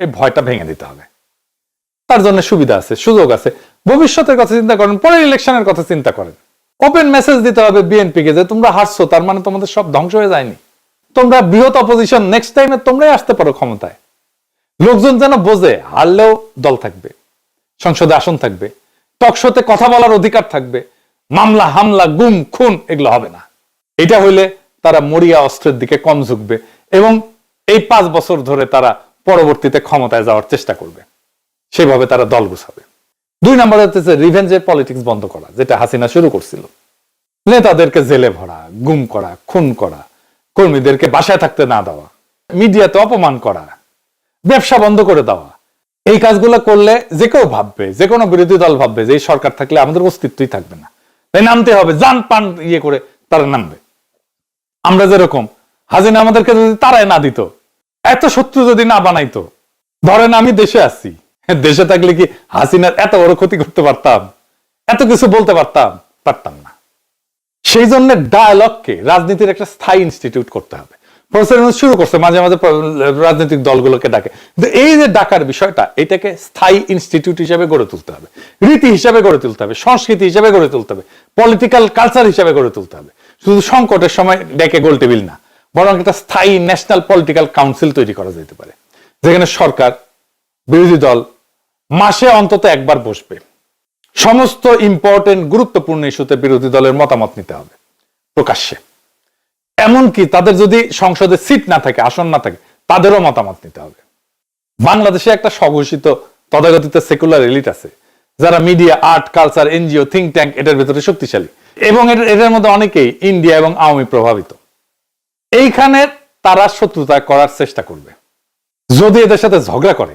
এই ভয়টা ভেঙে দিতে হবে। তার জন্য সুবিধা আছে, সুযোগ আছে। ভবিষ্যতের কথা চিন্তা করেন, পরের ইলেকশনের কথা চিন্তা করেন। ওপেন মেসেজ দিতে হবে বিএনপি কে যে তোমরা হারছো, তার মানে তোমাদের সব ধ্বংস হয়ে যায়নি। তোমরা বৃহৎ অপোজিশন, নেক্সট টাইমে তোমরাই আসতে পারো ক্ষমতায়। লোকজন যেন বোঝে হারলেও দল থাকবে, সংসদে আসন থাকবে, টকশোতে কথা বলার অধিকার থাকবে, মামলা হামলা গুম খুন এগুলো হবে না। এটা হইলে তারা মরিয়া অস্ত্রের দিকে কম ঝুঁকবে এবং এই 5 বছর ধরে তারা পরবর্তীতে ক্ষমতায় যাওয়ার চেষ্টা করবে। সেভাবে তারা দল গুছাবে। 2 নম্বর হচ্ছে রিভেঞ্জের পলিটিক্স বন্ধ করা, যেটা হাসিনা শুরু করছিল। নেতাদেরকে জেলে ভরা, গুম করা, খুন করা, কর্মীদেরকে বাসায় থাকতে না দেওয়া, মিডিয়াতে অপমান করা, ব্যবসা বন্ধ করে দেওয়া। এই কাজগুলো করলে যে কেউ ভাববে, যে কোনো বিরোধী দল ভাববে যে এই সরকার থাকলে আমাদের অস্তিত্বই থাকবে না। তাই নামতে হবে, জান পান ইয়ে করে তারা নামবে। আমরা যেরকম হাসিনা আমাদেরকে যদি তারাই না দিত, এত শত্রু যদি না বানাইতো, ধরেন আমি দেশে আছি, দেশে থাকলে কি হাসিনার এত বড় ক্ষতি করতে পারতাম? এত কিছু বলতে পারতাম না। সেই জন্য ডায়ালগকে রাজনীতির একটা স্থায়ী ইনস্টিটিউট করতে হবে। প্রফেসর ইউনূস শুরু করছে মাঝে মাঝে রাজনৈতিক দলগুলোকে ডাকে, কিন্তু এই যে ডাকার বিষয়টা, এটাকে স্থায়ী ইনস্টিটিউট হিসেবে গড়ে তুলতে হবে, রীতি হিসেবে গড়ে তুলতে হবে, সংস্কৃতি হিসেবে গড়ে তুলতে হবে, পলিটিক্যাল কালচার হিসেবে গড়ে তুলতে হবে। শুধু সংকটের সময় ডেকে গোল টেবিল না, বরং একটা স্থায়ী ন্যাশনাল পলিটিক্যাল কাউন্সিল তৈরি করা যেতে পারে, যেখানে সরকার, বিরোধী দল মাসে অন্তত একবার বসবে, সমস্ত ইম্পর্টেন্ট গুরুত্বপূর্ণ ইস্যুতে বিরোধী দলের মতামত নিতে হবে প্রকাশ্যে। এমনকি তাদের যদি সংসদে সিট না থাকে, আসন না থাকে, তাদেরও মতামত নিতে হবে। বাংলাদেশে একটা স্বঘোষিত তথাকথিত সেকুলার এলিট আছে, যারা media, art, culture, NGO, think tank এটার ভেতরে শক্তিশালী, এবং এটার মধ্যে অনেকেই ইন্ডিয়া এবং আওয়ামী প্রভাবিত। এইখানে তারা শত্রুতা করার চেষ্টা করবে। যদি এদের সাথে ঝগড়া করে,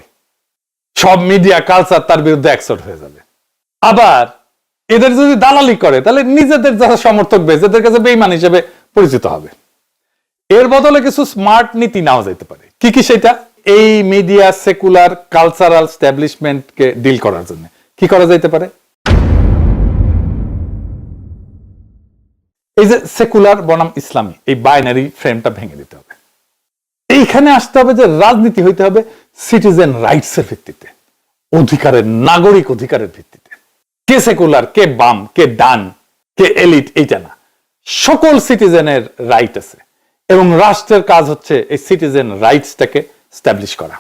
সব মিডিয়া, কালচার তার বিরুদ্ধে অ্যাকসেপ্ট হয়ে যাবে। আবার এদের যদি দালালি করে, তাহলে নিজেদের যারা সমর্থক বেশ, এদের কাছে বেঈমান হিসেবে পরিচিত হবে। এর বদলে কিছু স্মার্ট নীতি নেওয়া যেতে পারে। কি কি সেটা? এই মিডিয়া, সেকুলার, কালচারাল স্ট্যাবলিশমেন্টকে ডিল করার জন্য কি করা যেতে পারে? এই যে সেকুলার বনাম ইসলামী, এই বাইনারি ফ্রেমটা ভেঙে দিতে হবে। এইখানে আসতে হবে যে রাজনীতি হইতে হবে সিটিজেন রাইটস এর ভিত্তিতে, অধিকারের, নাগরিক অধিকারের ভিত্তিতে। কে সেকুলার, কে বাম, কে ডান, কে এলিট, এইটা না, সকল সিটিজেনের রাইট আছে, এবং রাষ্ট্রের কাজ হচ্ছে এই সিটিজেন রাইটসটাকে স্ট্যাবলিশ করা।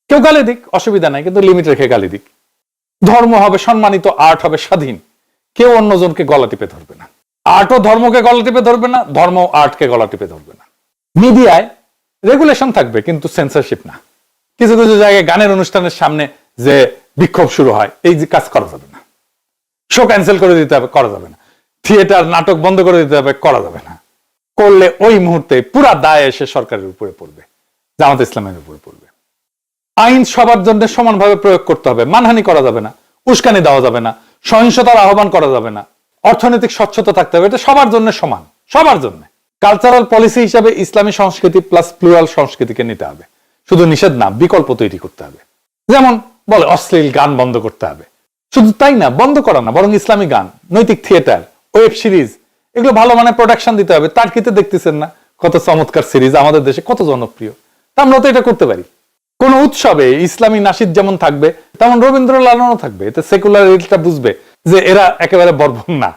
কেউ গালি দিক, অসুবিধা নাই, কিন্তু লিমিট রেখে গালি দিক। ধর্ম হবে সম্মানিত, আর্ট হবে স্বাধীন, কেউ অন্যজনকে গলা টিপে ধরবে না। আর্টও ধর্মকে গলা টিপে ধরবে না, ধর্ম আর্টকে গলা টিপে ধরবে না। মিডিয়ায় রেগুলেশন থাকবে, কিন্তু সেন্সরশিপ না। কিছু কিছু জায়গায় গানের অনুষ্ঠানের সামনে যে বিক্ষোভ শুরু হয়, এই যে কাজ করা যাবে না। শো ক্যান্সেল করে দিতে হবে, করা যাবে না। থিয়েটার, নাটক বন্ধ করে দিতে হবে, করা যাবে না। করলে ওই মুহূর্তে পুরা দায় এসে সরকারের উপরে পড়বে, জামাত ইসলামের উপরে পড়বে। আইন সবার জন্য সমানভাবে প্রয়োগ করতে হবে, মানহানি করা যাবে না, উস্কানি দেওয়া যাবে না, সহিংসতার আহ্বান করা যাবে না, অর্থনৈতিক স্বচ্ছতা থাকতে হবে, এটা সবার জন্য সমান, সবার জন্য। কালচারাল পলিসি হিসাবে ইসলামী সংস্কৃতি প্লাস প্লুরাল সংস্কৃতিকে নিতে হবে, শুধু নিষেধ না, বিকল্প তৈরি করতে হবে। যেমন বলে অশ্লীল গান বন্ধ করতে হবে, শুধু তাই না, বন্ধ করা না, বরং ইসলামী গান, নৈতিক থিয়েটার, ওয়েব সিরিজ, এগুলো ভালো মানে প্রোডাকশন দিতে হবে। তার কিতে দেখতেছেন না কত চমৎকার সিরিজ আমাদের দেশে, কত জনপ্রিয়। আমরা তো এটা করতে পারি। কোন উৎসবে ইসলামী নাশিদ যেমন থাকবে, তেমন রবীন্দ্র লালনও থাকবে। এতে সেকুলার এলিটটা বুঝবে যে এরা একেবারে বর্বর না।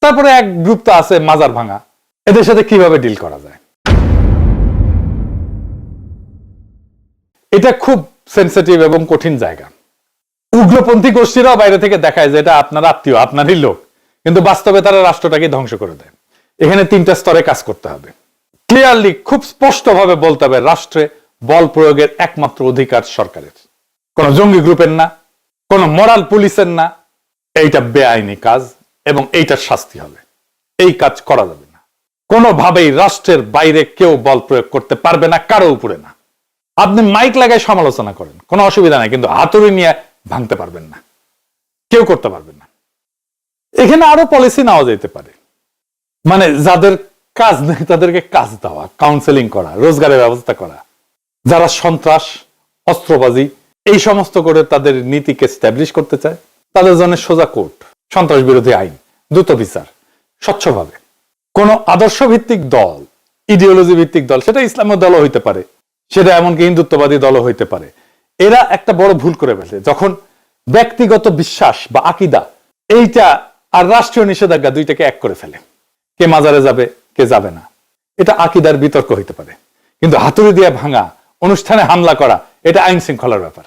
তারপরে এক গ্রুপ তো আছে মাজার ভাঙা, এদের সাথে কিভাবে ডিল করা যায়? এটা খুব সেনসিটিভ এবং কঠিন জায়গা। উগ্রপন্থী গোষ্ঠীরাও বাইরে থেকে দেখায় যে এটা আপনার আত্মীয়, আপনারই লোক, কিন্তু বাস্তবে তারা রাষ্ট্রটাকে ধ্বংস করে দেয়। এখানে তিনটা স্তরে কাজ করতে হবে। ক্লিয়ারলি, খুব স্পষ্টভাবে বলতে হবে, রাষ্ট্রে বল প্রয়োগের একমাত্র অধিকার সরকারের, কোন জঙ্গি গ্রুপের না, কোন মোরাল পুলিশের না। এইটা বেআইনি কাজ এবং এইটার শাস্তি হবে। এই কাজ করা যাবে না। কোনোভাবেই রাষ্ট্রের বাইরে কেউ বল প্রয়োগ করতে পারবে না, কারো উপরে না। আপনি মাইক লাগায় সমালোচনা করেন, কোনো অসুবিধা নাই, কিন্তু হাতুড়ি নিয়ে ভাঙতে পারবেন না, কেউ করতে পারবেন না। এখানে আরো পলিসি নেওয়া যেতে পারে, মানে যাদের কাজ নেই তাদেরকে কাজ দেওয়া, কাউন্সেলিং করা, রোজগারের ব্যবস্থা করা। যারা সন্ত্রাস, অস্ত্রবাজি এই সমস্ত করে তাদের নীতিকে স্ট্যাবলিশ করতে চায়, তাদের জন্য সোজা কোর্ট, সন্ত্রাস বিরোধী আইন, দ্রুত বিচার, স্বচ্ছভাবে। কোন আদর্শ ভিত্তিক দল, ইডিওলজি ভিত্তিক দল, সেটা ইসলামের দলও হইতে পারে, সেটা এমনকি হিন্দুত্ববাদী দলও হইতে পারে, এরা একটা বড় ভুল করে ফেলে যখন ব্যক্তিগত বিশ্বাস বা আকীদা এইটা আর রাষ্ট্রীয় নিষেধাজ্ঞা দুইটাকে এক করে ফেলে। কে মাজারে যাবে, কে যাবে না, এটা আকীদার বিতর্ক হইতে পারে, কিন্তু হাতুড়ি দিয়ে ভাঙা, অনুষ্ঠানে হামলা করা, এটা আইন শৃঙ্খলার ব্যাপার।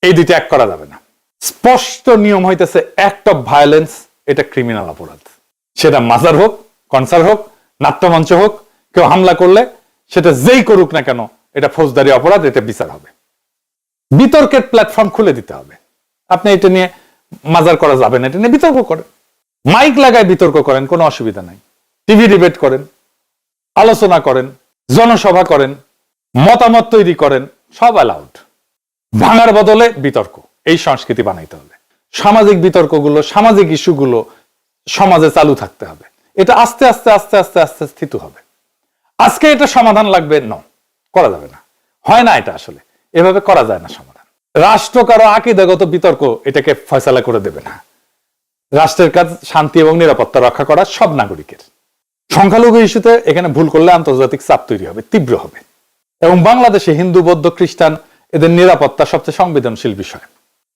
এই দুইটা এক করা যাবে না। স্পষ্ট নিয়ম হইতেছে অ্যাক্ট অফ ভায়োলেন্স, এটা ক্রিমিনাল অপরাধ। সেটা মাজার হোক, কনসার্ট হোক, নাট্যমঞ্চ হোক, কেউ হামলা করলে সেটা যেই করুক না কেন, এটা ফৌজদারি অপরাধ, এটা বিচার হবে। বিতর্কের প্ল্যাটফর্ম খুলে দিতে হবে। আপনি এটা নিয়ে মাজার করা যাবে না, এটা নিয়ে বিতর্ক করেন, মাইক লাগায় বিতর্ক করেন, কোনো অসুবিধা নাই। টিভি ডিবেট করেন, আলোচনা করেন, জনসভা করেন, মতামত তৈরি করেন, সব অ্যালাউড। ভাঙার বদলে বিতর্ক, এই সংস্কৃতি বানাইতে হবে। সামাজিক বিতর্কগুলো, সামাজিক ইস্যুগুলো সমাজে চালু থাকতে হবে। এটা আস্তে আস্তে আস্তে আস্তে আস্তে স্থিত হবে। আজকে এটা সমাধান লাগবে, করা যাবে না, হয় না, এটা আসলে এভাবে করা যায় না সমাধান। রাষ্ট্র কারো আকীদাগত বিতর্ক এটাকে ফয়সালা করে দেবে না। রাষ্ট্রের কাজ শান্তি এবং নিরাপত্তা রক্ষা করা সব নাগরিকের। সংখ্যালঘু ইস্যুতে এখানে ভুল করলে আন্তর্জাতিক চাপ তৈরি হবে, তীব্র হবে। এবং বাংলাদেশে হিন্দু, বৌদ্ধ, খ্রিস্টান এদের নিরাপত্তা সবচেয়ে সংবেদনশীল বিষয়।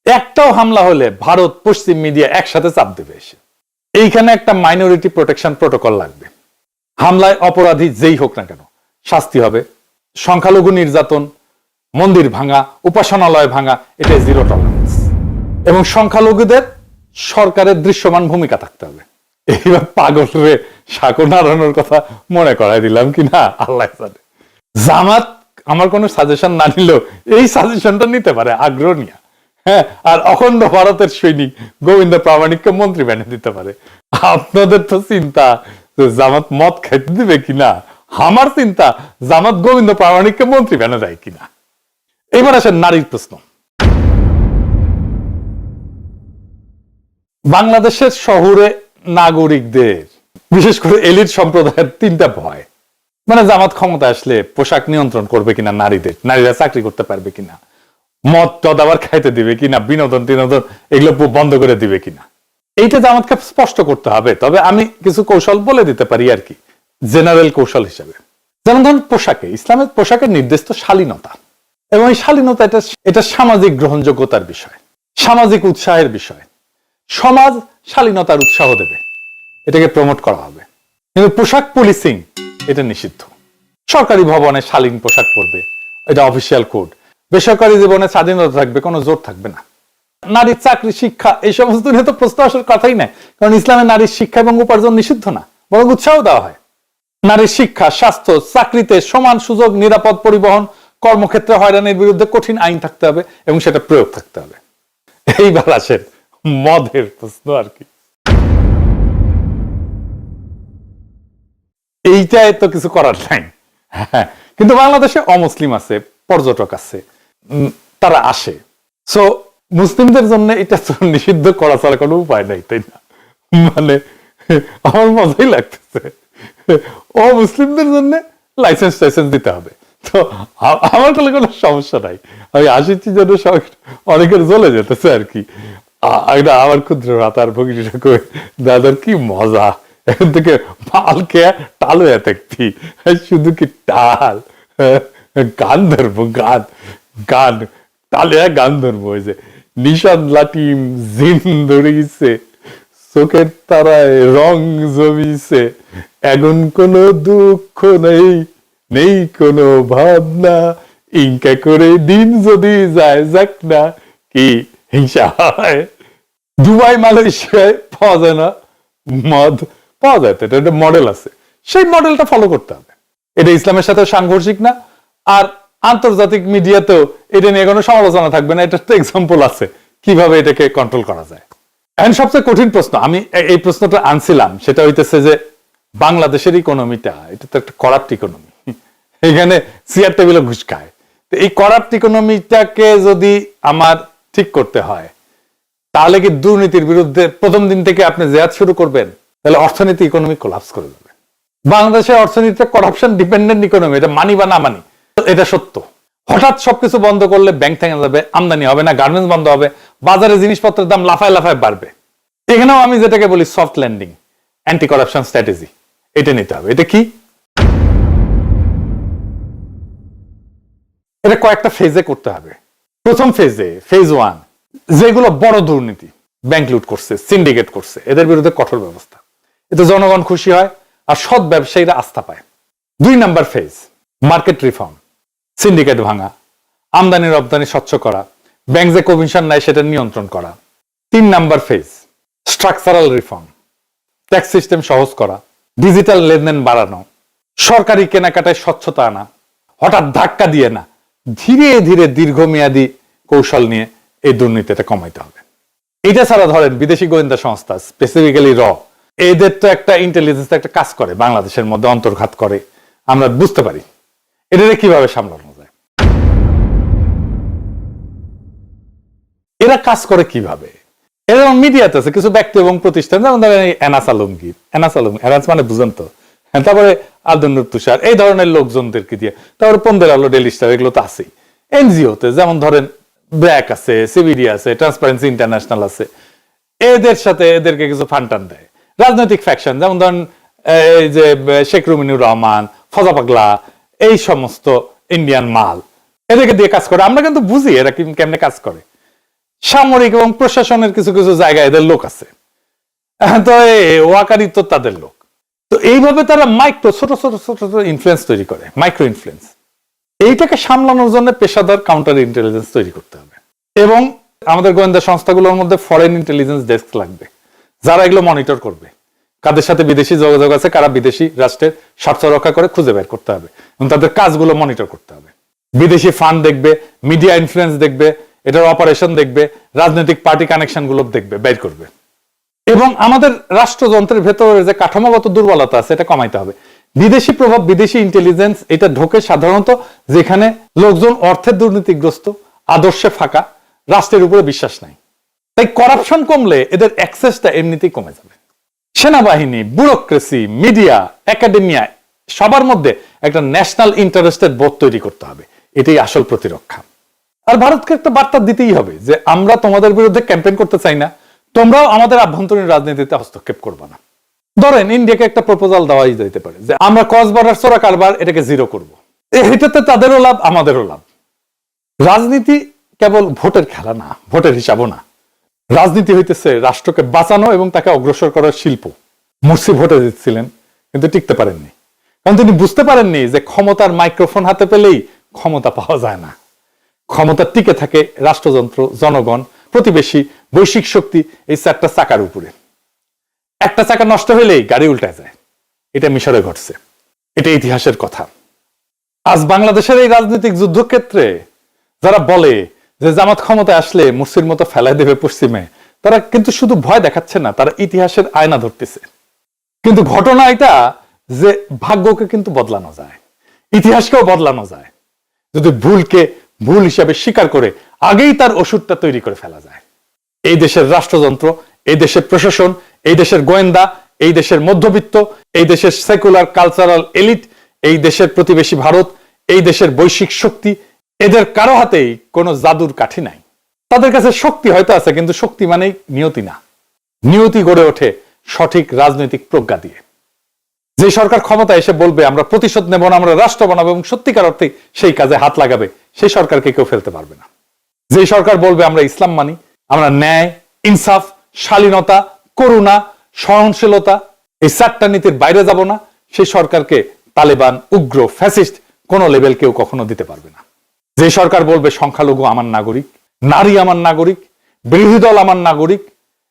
একটাও হামলা হলে ভারত, পশ্চিম মিডিয়া একসাথে চাপ দেবে এসে। এইখানে একটা মাইনরিটি প্রোটেকশন প্রোটোকল লাগবে। হামলায় অপরাধী যেই হোক না কেন শাস্তি হবে। সংখ্যালঘু নির্যাতন, মন্দির ভাঙা, উপাসনালয় ভাঙা, এটা জিরো টলারেন্স। এবং সংখ্যালঘুদের সরকারের দৃশ্যমান ভূমিকা থাকতে হবে। এইবার পাগল রে সাঁকো নাড়ানোর কথা মনে করাই দিলাম কিনা আল্লাহ জানে। জামাত আমার কোনো সাজেশন না নিলেও এই সাজেশনটা নিতে পারে, আগ্রহ নিয়ে। হ্যাঁ, আর অখণ্ড ভারতের সৈনিক গোবিন্দ প্রামাণিককে মন্ত্রী বানিয়ে দিতে পারে। আপনাদের তো চিন্তা জামাত মদ খাইতে দিবে কিনা, আমার চিন্তা জামাত গোবিন্দ প্রামাণিককে মন্ত্রী বানিয়ে দেয় কিনা। এবার আসেন নারীর প্রশ্ন। বাংলাদেশের শহুরে নাগরিকদের, বিশেষ করে এলিট সম্প্রদায়ের তিনটা ভয়। মানে জামাত ক্ষমতা আসলে পোশাক নিয়ন্ত্রণ করবে কিনা নারীদের, নারীরা চাকরি করতে পারবে কিনা, মদ টদ আবার খাইতে দিবে কিনা, বিনোদন টিনোদন এগুলো বন্ধ করে দিবে কিনা। এইটা জামাতকে স্পষ্ট করতে হবে। তবে আমি কিছু কৌশল বলে দিতে পারি আর কি, জেনারেল কৌশল হিসেবে। যেমন ধরুন পোশাকে, ইসলামের পোশাকের নির্দেশ তো শালীনতা, এবং এই শালীনতা এটা সামাজিক গ্রহণযোগ্যতার বিষয়, সামাজিক উৎসাহের বিষয়। সমাজ শালীনতার উৎসাহ দেবে, এটাকে প্রমোট করা হবে। কিন্তু পোশাক পুলিশিং এটা নিষিদ্ধ। সরকারি ভবনে শালীন পোশাক পরবে, এটা অফিসিয়াল কোড। বেসরকারি জীবনে স্বাধীনতা থাকবে, কোনো জোর থাকবে না। নারীর চাকরি, শিক্ষা এই সমস্ত নিয়ে তো প্রশ্ন আসার কথাই নাই, কারণ ইসলামে নারীর শিক্ষা এবং উপার্জন নিষিদ্ধ না, বরং উৎসাহ দেওয়া হয়। নারীর শিক্ষা, স্বাস্থ্য, চাকরিতে সমান সুযোগ, নিরাপদ পরিবহন, কর্মক্ষেত্রে হয়রানির বিরুদ্ধে কঠিন আইন থাকতে হবে এবং সেটা প্রয়োগ থাকতে হবে। এইবার আসেন মদের প্রশ্ন আর কি। এইটাই তো কিছু করার নাই। হ্যাঁ, কিন্তু বাংলাদেশে অমুসলিম আছে, পর্যটক আছে, তারা আসে। সো মুসলিমদের জন্য এটা তো নিষিদ্ধ করা ছাড়া কোনো উপায় নাই, তাই না? মানে আমার মজাই লাগতেছে, অমুসলিমদের জন্য লাইসেন্স টাইসেন্স দিতে হবে। তো আমার তাহলে কোনো সমস্যা নাই, আমি আসিছি যেন অনেকের জ্বলে যেতেছে আর কি। আমার ক্ষুদ্র রাতার ভগিনীটা কই, দাদার কি মজা, এখন থেকে পাল খেয়ে টাল হয়ে থাকতি, শুধু কি টাল, গান ধরবো, গান গান টালে গান ধরবো। ওই যে নিশান লাটিম জিন ধরিছে, চোখের তারায় রং জমিছে, এখন কোনো দুঃখ নেই, নেই কোনো ভাবনা, ইনকা করে দিন যদি যায় যাক না, কি হিংসা হয়। দুবাই মালয়েশিয়ায় পাওয়া যায় না মদ, পাওয়া যায়, এটা একটা মডেল আছে, সেই মডেলটা ফলো করতে হবে। এটা ইসলামের সাথে সাংঘর্ষিক না, আর আন্তর্জাতিক মিডিয়াতেও এটা নিয়ে কোনো সমালোচনা থাকবে না। এটার তো এক্সাম্পল আছে কিভাবে এটাকে কন্ট্রোল করা যায়। এখন সবচেয়ে কঠিন প্রশ্ন, আমি এই প্রশ্নটা আনছিলাম, সেটা হইতেছে যে বাংলাদেশের ইকোনমিটা, এটা তো একটা করাপ্ট ইকোনমি, এখানে চেয়ার টেবিলে ঘুষ খায়। তো এই করাপ্ট ইকোনমিটাকে যদি আমার ঠিক করতে হয়, তাহলে কি দুর্নীতির বিরুদ্ধে প্রথম দিন থেকে আপনি জেহাদ শুরু করবেন? তাহলে অর্থনীতি, ইকোনমি কোলাপস করে যাবে। বাংলাদেশের অর্থনীতিতে করাপশন ডিপেন্ডেন্ট ইকোনমি, এটা মানি বা না মানি, এটা সত্য। হঠাৎ সবকিছু বন্ধ করলে ব্যাংক থেকে যাবে, আমদানি হবে না, গার্মেন্টস বন্ধ হবে, বাজারে জিনিসপত্রের দাম লাফায় লাফায় বাড়বে। এখানেও আমি যেটাকে বলি soft landing, anti corruption strategy, এটা নিতে হবে। এটা কি? এটা কয়েকটা ফেজে করতে হবে। প্রথম ফেজে, ফেজ 1, যেগুলো বড় দুর্নীতি, ব্যাংক লুট করছে, সিন্ডিকেট করছে, এদের বিরুদ্ধে কঠোর ব্যবস্থা, এতে জনগণ খুশি হয় আর সৎ ব্যবসায়ীরা আস্থা পায়। 2 number phase, market reform, syndicate ভাঙা, আমদানি রপ্তানি স্বচ্ছ করা, ব্যাংক যে কমিশন নেয় সেটা নিয়ন্ত্রণ করা। 3 number phase, structural reform, tax system সহজ করা, ডিজিটাল লেনদেন বাড়ানো, সরকারি কেনাকাটায় স্বচ্ছতা আনা, হঠাৎ ধাক্কা দিয়ে না, ধীরে ধীরে দীর্ঘমেয়াদী কৌশল নিয়ে এই দুর্নীতিটা কমাইতে হবে। এটা ছাড়া ধরেন বিদেশি গোয়েন্দা সংস্থা, স্পেসিফিক্যালি এদের তো একটা ইন্টেলিজেন্স একটা কাজ করে, বাংলাদেশের মধ্যে অন্তর্ঘাত করে, আমরা বুঝতে পারি। এটা কিভাবে সামলানো যায়, এরা কাজ করে কিভাবে। এরকম মিডিয়াতে আছে কিছু ব্যক্তি এবং প্রতিষ্ঠান, যেমন ধরেন এনাস আলমগীর, এনাস মানে বুঝেন তো, তারপরে আব্দুল তুষার, এই ধরনের লোকজনদেরকে দিয়ে, তারপরে পন্দের আলো, ডেইলি স্টার, এগুলো তো আছেই। এনজিওতে যেমন ধরেন ব্র্যাক আছে, সিবিডি আছে, ট্রান্সপারেন্সি ইন্টারন্যাশনাল আছে, এদের সাথে এদেরকে কিছু ফান্ড টান দেয়। রাজনৈতিক ফ্যাকশন, যেমন ধরেন এই যে শেখ রুমিনুর রহমান, ফজা পাগলা, এই সমস্ত ইন্ডিয়ান মাল এদেরকে দিয়ে কাজ করে। আমরা কিন্তু বুঝি এরা কেমনে কাজ করে। সামরিক এবং প্রশাসনের কিছু কিছু জায়গায় এদের লোক আছে, তো ওয়াকারি তো তাদের লোক। তো এইভাবে তারা মাইক্রো ছোট ছোট ছোট ছোট ইনফ্লুয়েন্স তৈরি করে, মাইক্রো ইনফ্লুয়েন্স। এইটাকে সামলানোর জন্য পেশাদার কাউন্টার ইন্টেলিজেন্স তৈরি করতে হবে, এবং আমাদের গোয়েন্দা সংস্থাগুলোর মধ্যে ফরেন ইন্টেলিজেন্স ডেস্ক লাগবে, যারা এগুলো মনিটর করবে। কাদের সাথে বিদেশি যোগাযোগ আছে, কারা বিদেশি রাষ্ট্রের স্বার্থ রক্ষা করে খুঁজে বের করতে হবে, এবং তাদের কাজগুলো মনিটর করতে হবে। বিদেশি ফান্ড দেখবে, মিডিয়া ইনফ্লুয়েন্স দেখবে, এটার অপারেশন দেখবে, রাজনৈতিক পার্টি কানেকশন গুলো দেখবে, বের করবে। এবং আমাদের রাষ্ট্রযন্ত্রের ভেতরে যে কাঠামোগত দুর্বলতা আছে এটা কমাইতে হবে। বিদেশি প্রভাব, বিদেশি ইন্টেলিজেন্স এটা ঢোকে সাধারণত যেখানে লোকজন অর্থের দুর্নীতিগ্রস্ত, আদর্শে ফাঁকা, রাষ্ট্রের উপরে বিশ্বাস নাই। তাই করাপশন কমলে এদের অ্যাক্সেসটা এমনিতেই কমে যাবে। সেনাবাহিনী, ব্যুরোক্রেসি, মিডিয়া, একাডেমিয়া সবার মধ্যে একটা ন্যাশনাল ইন্টারেস্টেড বোধ তৈরি করতে হবে। এটাই আসল প্রতিরক্ষা। আর ভারতকে একটা বার্তা দিতেই হবে যে আমরা তোমাদের বিরুদ্ধে ক্যাম্পেইন করতে চাই না, তোমরাও আমাদের আভ্যন্তরীণ রাজনীতিতে হস্তক্ষেপ করবে না। ধরেন ইন্ডিয়াকে একটা প্রপোজাল দেওয়াই যেতে পারে যে আমরা ক্রস বর্ডার চোরা কারবার এটাকে জিরো করব। এটাতে তাদেরও লাভ, আমাদেরও লাভ। রাজনীতি কেবল ভোটের খেলা না, ভোটের হিসাবও না। রাজনীতি হইতেছে রাষ্ট্রকে বাঁচানো এবং তাকে অগ্রসর করার শিল্প। মুর্সি ভোটে জিতছিলেন কিন্তু টিকতে পারেননি, কারণ তিনি বুঝতে পারেননি যে ক্ষমতার মাইক্রোফোন হাতে পেলেই ক্ষমতা পাওয়া যায় না। ক্ষমতা টিকে থাকে রাষ্ট্রযন্ত্র, জনগণ, প্রতিবেশী, বৈশ্বিক শক্তি, এই চারটা চাকার উপরে। একটা চাকা নষ্ট হলেই গাড়ি উল্টায় যায়। এটা মিশরে ঘটছে, এটা ইতিহাসের কথা। আজ বাংলাদেশের এই রাজনৈতিক যুদ্ধক্ষেত্রে যারা বলে যে জামাত ক্ষমতায় আসলে মুর্সির মতো ফেলাই দেবে পশ্চিমে, তারা কিন্তু শুধু ভয় দেখাচ্ছে না, তারা ইতিহাসের আয়না ধরতেছে। কিন্তু ঘটনা এটা যে ভাগ্যকে কিন্তু বদলানো যায়, ইতিহাসকেও বদলানো যায়, যদি ভুলকে ভুল হিসাবে স্বীকার করে আগেই তার ওষুধটা তৈরি করে ফেলা যায়। এই দেশের রাষ্ট্রযন্ত্র, এই দেশের প্রশাসন, এই দেশের গোয়েন্দা, এই দেশের মধ্যবিত্ত, এই দেশের সেকুলার কালচারাল এলিট, এই দেশের প্রতিবেশী ভারত, এই দেশের বৈশ্বিক শক্তি, এদের কারো হাতেই কোনো জাদুর কাঠি নাই। তাদের কাছে শক্তি হয়তো আছে, কিন্তু শক্তি মানেই নিয়তি না। নিয়তি গড়ে ওঠে সঠিক রাজনৈতিক প্রজ্ঞা দিয়ে। যে সরকার ক্ষমতা এসে বলবে আমরা প্রতিশোধ নেব না, আমরা রাষ্ট্র বানাবো, এবং সত্যিকার অর্থে সেই কাজে হাত লাগাবে, সেই সরকারকে কেউ ফেলতে পারবে না। যে সরকার বলবে আমরা ইসলাম মানি, আমরা ন্যায়, ইনসাফ, শালীনতা, করুণা, সহনশীলতা, এই চারটা নীতির বাইরে যাব না, সেই সরকারকে তালেবান, উগ্র, ফ্যাসিস্ট কোনো লেভেল কেউ কখনো দিতে পারবে না। যে সরকার বলবে সংখ্যালঘু আমার নাগরিক, নারী আমার নাগরিক, বিরোধী দল আমার নাগরিক,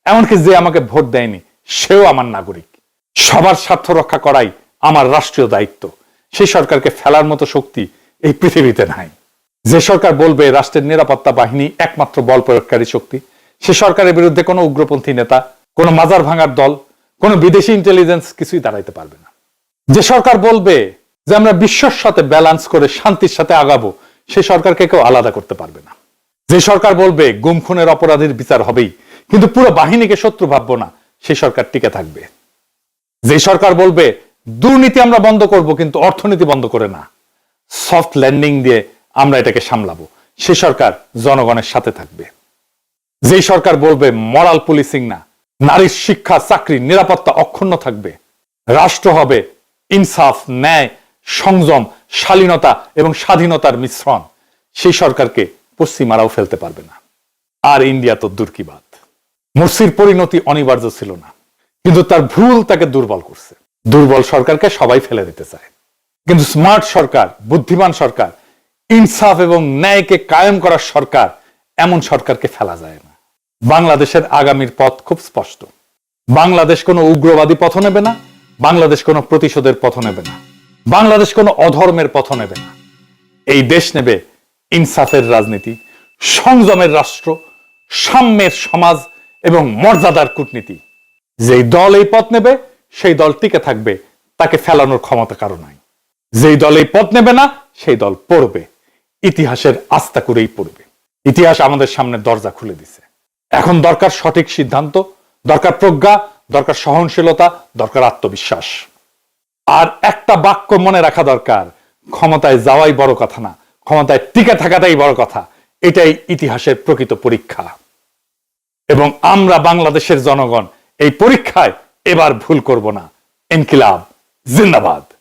এমনকি যে আমাকে ভোট দেয়নি সেও আমার নাগরিক, সবার স্বার্থ রক্ষা করাই আমার রাষ্ট্রীয় দায়িত্ব, সেই সরকারকে ফেলার মতো শক্তি এই পৃথিবীতে নাই। যে সরকার বলবে রাষ্ট্রের নিরাপত্তা বাহিনী একমাত্র বল প্রয়োগকারী শক্তি, সে সরকারের বিরুদ্ধে কোনো উগ্রপন্থী নেতা, কোনো মাজার ভাঙার দল, কোনো বিদেশি ইন্টেলিজেন্স কিছুই দাঁড়াইতে পারবে না। যে সরকার বলবে যে আমরা বিশ্বর সাথে ব্যালেন্স করে শান্তির সাথে আগাবো, সে সরকারকে কেউ আলাদা করতে পারবে না। যে সরকার বলবে গুম খুনের অপরাধীর বিচার হবেই, কিন্তু পুরো বাহিনীকে শত্রু ভাববো না, সেই সরকার টিকে থাকবে। যে সরকার বলবে দুর্নীতি আমরা বন্ধ করব কিন্তু অর্থনীতি বন্ধ করে না, সফট ল্যান্ডিং দিয়ে আমরা এটাকে সামলাবো, সে সরকার জনগণের সাথে থাকবে। যে সরকার বলবে মরাল পুলিশিং না, নারীর শিক্ষা, চাকরি, নিরাপত্তা অক্ষুণ্ণ থাকবে, রাষ্ট্র হবে ইনসাফ, ন্যায়, সংযম, শালীনতা এবং স্বাধীনতার মিশ্রণ, সেই সরকারকে পশ্চিমারাও ফেলতে পারবে না। আর ইন্ডিয়া তো দূর কি বাত। মুর্সির পরিণতি অনিবার্য ছিল না, কিন্তু তার ভুল তাকে দুর্বল করছে। দুর্বল সরকারকে সবাই ফেলে দিতে চায়, কিন্তু স্মার্ট সরকার, বুদ্ধিমান সরকার, ইনসাফ এবং ন্যায়কে কায়েম করার সরকার, এমন সরকারকে ফেলা যায় না। বাংলাদেশের আগামীর পথ খুব স্পষ্ট। বাংলাদেশ কোনো উগ্রবাদী পথ নেবে না, বাংলাদেশ কোনো প্রতিশোধের পথ নেবে না, বাংলাদেশ কোনো অধর্মের পথ নেবে না। এই দেশ নেবে ইনসাফের রাজনীতি, সংযমের রাষ্ট্র, সাম্যের সমাজ এবং মর্যাদার কূটনীতি। যেই দল এই পথ নেবে সেই দল টিকে থাকবে, তাকে ফেলানোর ক্ষমতা কারো নাই। যেই দল এই পথ নেবে না সেই দল পড়বে, ইতিহাসের আস্থা করেই পড়বে। ইতিহাস আমাদের সামনে দরজা খুলে দিছে। এখন দরকার সঠিক সিদ্ধান্ত, দরকার প্রজ্ঞা, দরকার সহনশীলতা, দরকার আত্মবিশ্বাস। আর একটা বাক্য মনে রাখা দরকার, ক্ষমতায় যাওয়াই বড় কথা না, ক্ষমতায় টিকে থাকাটাই বড় কথা। এটাই ইতিহাসের প্রকৃত পরীক্ষা, এবং আমরা বাংলাদেশের জনগণ এই পরীক্ষায় এবার ভুল করব না, ইনকিলাব জিন্দাবাদ।